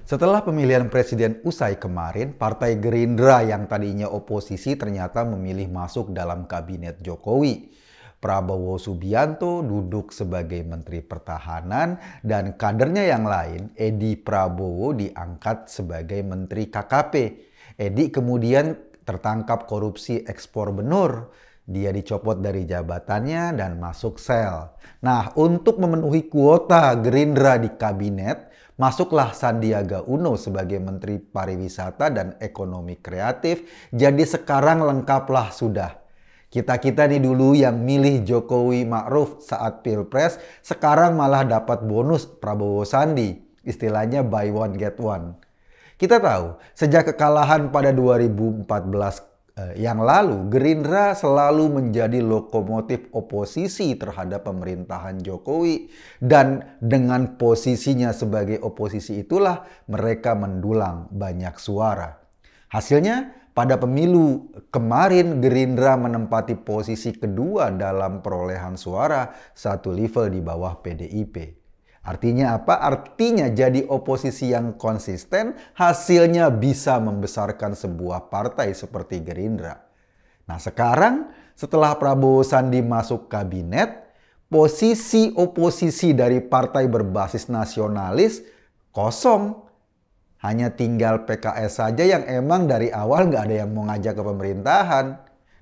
Setelah pemilihan presiden usai kemarin, Partai Gerindra yang tadinya oposisi ternyata memilih masuk dalam kabinet Jokowi. Prabowo Subianto duduk sebagai Menteri Pertahanan dan kadernya yang lain, Edi Prabowo, diangkat sebagai Menteri KKP. Edi kemudian tertangkap korupsi ekspor benur. Dia dicopot dari jabatannya dan masuk sel. Nah, untuk memenuhi kuota Gerindra di kabinet, masuklah Sandiaga Uno sebagai Menteri Pariwisata dan Ekonomi Kreatif. Jadi sekarang lengkaplah sudah. Kita-kita nih dulu yang milih Jokowi Ma'ruf saat Pilpres, sekarang malah dapat bonus Prabowo Sandi. Istilahnya buy one get one. Kita tahu, sejak kekalahan pada 2014 yang lalu, Gerindra selalu menjadi lokomotif oposisi terhadap pemerintahan Jokowi. Dan dengan posisinya sebagai oposisi itulah mereka mendulang banyak suara. Hasilnya, pada pemilu kemarin Gerindra menempati posisi kedua dalam perolehan suara, satu level di bawah PDIP. Artinya apa? Artinya jadi oposisi yang konsisten, hasilnya bisa membesarkan sebuah partai seperti Gerindra. Nah sekarang setelah Prabowo Sandi masuk kabinet, posisi oposisi dari partai berbasis nasionalis kosong. Hanya tinggal PKS saja yang emang dari awal nggak ada yang mau ngajak ke pemerintahan.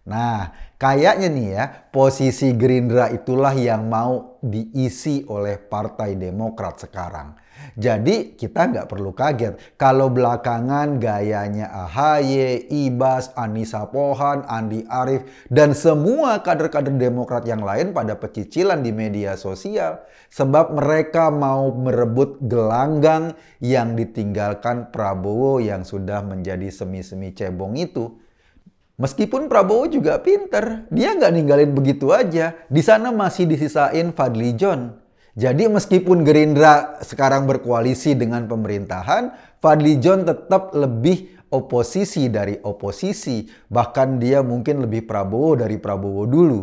Nah, kayaknya nih ya, posisi Gerindra itulah yang mau diisi oleh Partai Demokrat sekarang. Jadi kita nggak perlu kaget kalau belakangan gayanya AHY, Ibas, Anissa Pohan, Andi Arief, dan semua kader-kader Demokrat yang lain pada pecicilan di media sosial. Sebab mereka mau merebut gelanggang yang ditinggalkan Prabowo yang sudah menjadi semi-semi cebong itu. Meskipun Prabowo juga pinter, dia nggak ninggalin begitu aja. Di sana masih disisain Fadly John. Jadi meskipun Gerindra sekarang berkoalisi dengan pemerintahan, Fadly John tetap lebih oposisi dari oposisi. Bahkan dia mungkin lebih Prabowo dari Prabowo dulu.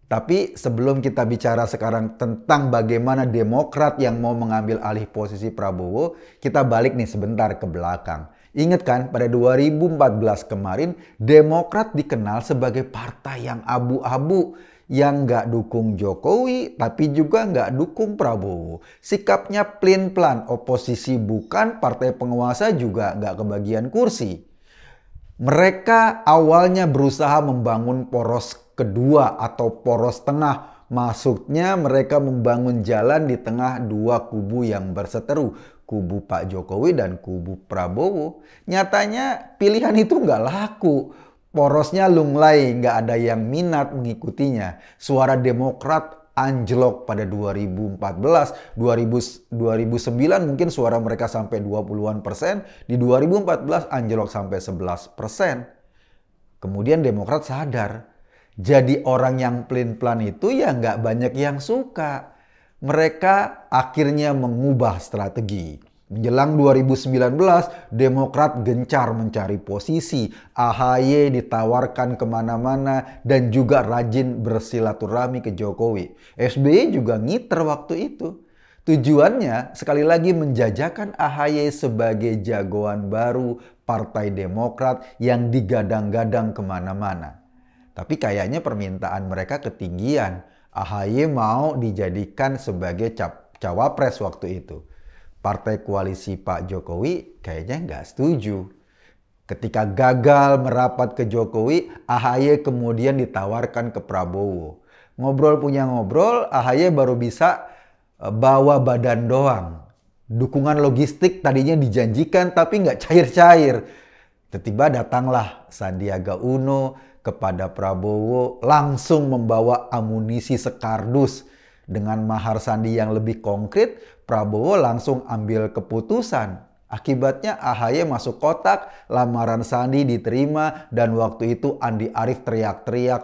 Tapi sebelum kita bicara sekarang tentang bagaimana Demokrat yang mau mengambil alih posisi Prabowo, kita balik nih sebentar ke belakang. Ingat kan pada 2014 kemarin Demokrat dikenal sebagai partai yang abu-abu, yang nggak dukung Jokowi tapi juga nggak dukung Prabowo. Sikapnya plin-plan, oposisi bukan, partai penguasa juga nggak kebagian kursi. Mereka awalnya berusaha membangun poros kedua atau poros tengah. Maksudnya mereka membangun jalan di tengah dua kubu yang berseteru. Kubu Pak Jokowi dan kubu Prabowo. Nyatanya pilihan itu nggak laku. Porosnya lunglai, nggak ada yang minat mengikutinya. Suara Demokrat anjlok pada 2014. 2009 mungkin suara mereka sampai 20-an%. Di 2014 anjlok sampai 11%. Kemudian Demokrat sadar. Jadi orang yang pelin-pelan itu ya nggak banyak yang suka. Mereka akhirnya mengubah strategi. Menjelang 2019, Demokrat gencar mencari posisi. AHY ditawarkan kemana-mana dan juga rajin bersilaturahmi ke Jokowi. SBY juga ngiter waktu itu. Tujuannya sekali lagi menjajakan AHY sebagai jagoan baru Partai Demokrat yang digadang-gadang kemana-mana. Tapi kayaknya permintaan mereka ketinggian. AHY mau dijadikan sebagai cawapres waktu itu. Partai koalisi Pak Jokowi kayaknya nggak setuju. Ketika gagal merapat ke Jokowi, AHY kemudian ditawarkan ke Prabowo. Ngobrol punya ngobrol, AHY baru bisa bawa badan doang. Dukungan logistik tadinya dijanjikan tapi nggak cair-cair. Tiba-tiba datanglah Sandiaga Uno kepada Prabowo langsung membawa amunisi sekardus. Dengan mahar sandi yang lebih konkret, Prabowo langsung ambil keputusan. Akibatnya AHY masuk kotak, lamaran sandi diterima, dan waktu itu Andi Arief teriak-teriak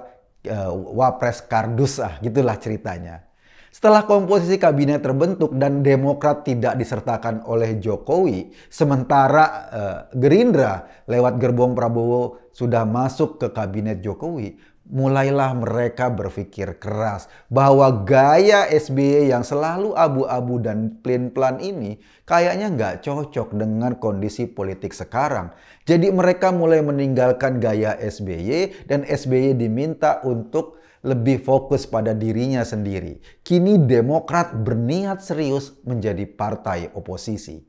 wapres kardus, gitulah ceritanya. Setelah komposisi kabinet terbentuk dan Demokrat tidak disertakan oleh Jokowi, sementara Gerindra lewat gerbong Prabowo sudah masuk ke kabinet Jokowi, mulailah mereka berpikir keras bahwa gaya SBY yang selalu abu-abu dan plan-plan ini kayaknya nggak cocok dengan kondisi politik sekarang. Jadi mereka mulai meninggalkan gaya SBY dan SBY diminta untuk lebih fokus pada dirinya sendiri. Kini Demokrat berniat serius menjadi partai oposisi.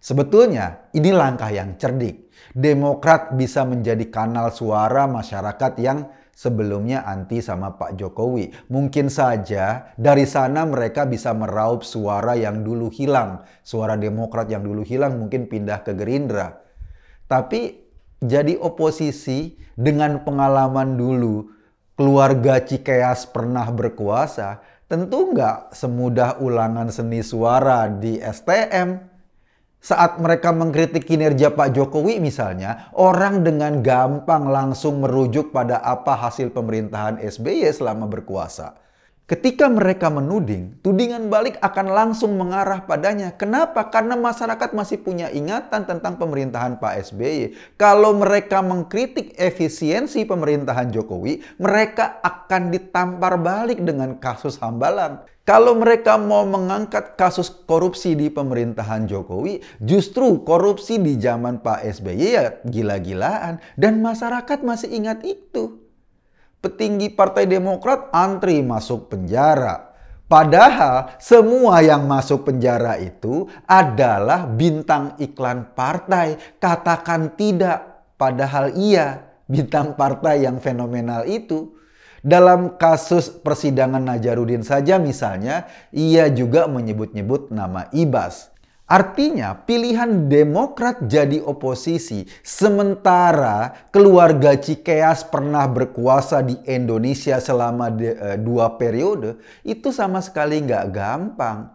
Sebetulnya ini langkah yang cerdik. Demokrat bisa menjadi kanal suara masyarakat yang sebelumnya anti sama Pak Jokowi. Mungkin saja dari sana mereka bisa meraup suara yang dulu hilang. Suara Demokrat yang dulu hilang mungkin pindah ke Gerindra. Tapi jadi oposisi dengan pengalaman dulu, keluarga Cikeas pernah berkuasa, tentu nggak semudah ulangan seni suara di STM. Saat mereka mengkritik kinerja Pak Jokowi misalnya, orang dengan gampang langsung merujuk pada apa hasil pemerintahan SBY selama berkuasa. Ketika mereka menuding, tudingan balik akan langsung mengarah padanya. Kenapa? Karena masyarakat masih punya ingatan tentang pemerintahan Pak SBY. Kalau mereka mengkritik efisiensi pemerintahan Jokowi, mereka akan ditampar balik dengan kasus Hambalang. Kalau mereka mau mengangkat kasus korupsi di pemerintahan Jokowi, justru korupsi di zaman Pak SBY ya gila-gilaan. Dan masyarakat masih ingat itu. Petinggi Partai Demokrat antri masuk penjara. Padahal semua yang masuk penjara itu adalah bintang iklan partai. Katakan tidak, padahal iya bintang partai yang fenomenal itu. Dalam kasus persidangan Nazarudin saja misalnya, ia juga menyebut-nyebut nama Ibas. Artinya pilihan Demokrat jadi oposisi sementara keluarga Cikeas pernah berkuasa di Indonesia selama 2 periode itu sama sekali nggak gampang.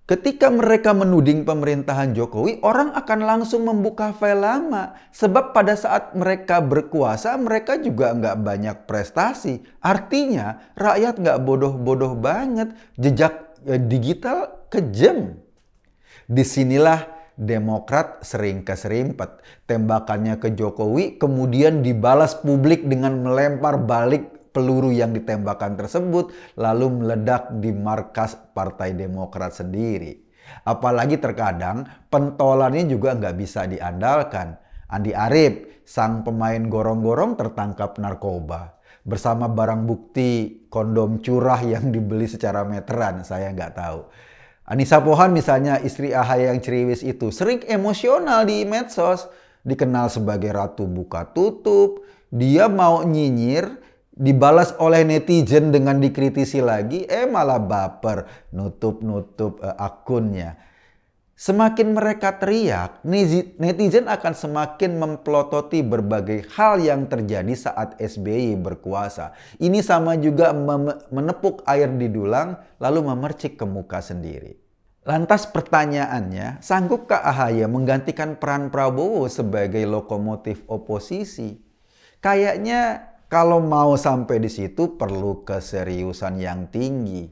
Ketika mereka menuding pemerintahan Jokowi, orang akan langsung membuka file lama. Sebab pada saat mereka berkuasa, mereka juga nggak banyak prestasi. Artinya rakyat nggak bodoh-bodoh banget. Jejak digital kejam. Disinilah Demokrat sering keserimpet. Tembakannya ke Jokowi kemudian dibalas publik dengan melempar balik peluru yang ditembakkan tersebut lalu meledak di markas Partai Demokrat sendiri. Apalagi terkadang pentolannya juga nggak bisa diandalkan. Andi Arief, sang pemain gorong-gorong tertangkap narkoba. Bersama barang bukti kondom curah yang dibeli secara meteran, saya nggak tahu. Anissa Pohan misalnya istri AHY yang ceriwis itu sering emosional di medsos. Dikenal sebagai ratu buka tutup. Dia mau nyinyir, dibalas oleh netizen dengan dikritisi lagi. Malah baper, nutup-nutup akunnya. Semakin mereka teriak, netizen akan semakin memplototi berbagai hal yang terjadi saat SBY berkuasa. Ini sama juga menepuk air di dulang lalu memercik ke muka sendiri. Lantas pertanyaannya, sanggupkah AHY menggantikan peran Prabowo sebagai lokomotif oposisi? Kayaknya kalau mau sampai di situ perlu keseriusan yang tinggi.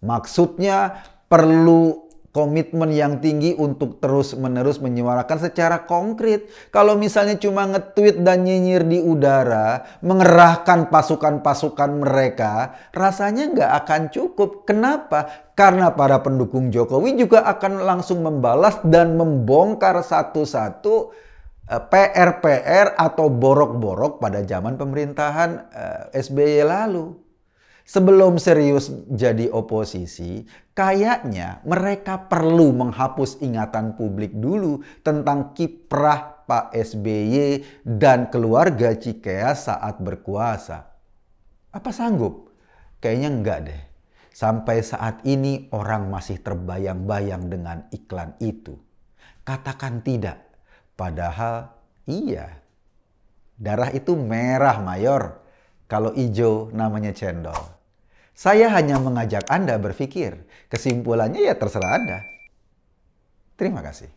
Maksudnya perlu komitmen yang tinggi untuk terus-menerus menyuarakan secara konkret. Kalau misalnya cuma nge-tweet dan nyinyir di udara, mengerahkan pasukan-pasukan mereka, rasanya nggak akan cukup. Kenapa? Karena para pendukung Jokowi juga akan langsung membalas dan membongkar satu-satu PR-PR atau borok-borok pada zaman pemerintahan SBY lalu. Sebelum serius jadi oposisi, kayaknya mereka perlu menghapus ingatan publik dulu tentang kiprah Pak SBY dan keluarga Cikeas saat berkuasa. Apa sanggup? Kayaknya enggak deh. Sampai saat ini orang masih terbayang-bayang dengan iklan itu. Katakan tidak, padahal iya. Darah itu merah, Mayor. Kalau hijau namanya cendol. Saya hanya mengajak Anda berpikir. Kesimpulannya ya terserah Anda. Terima kasih.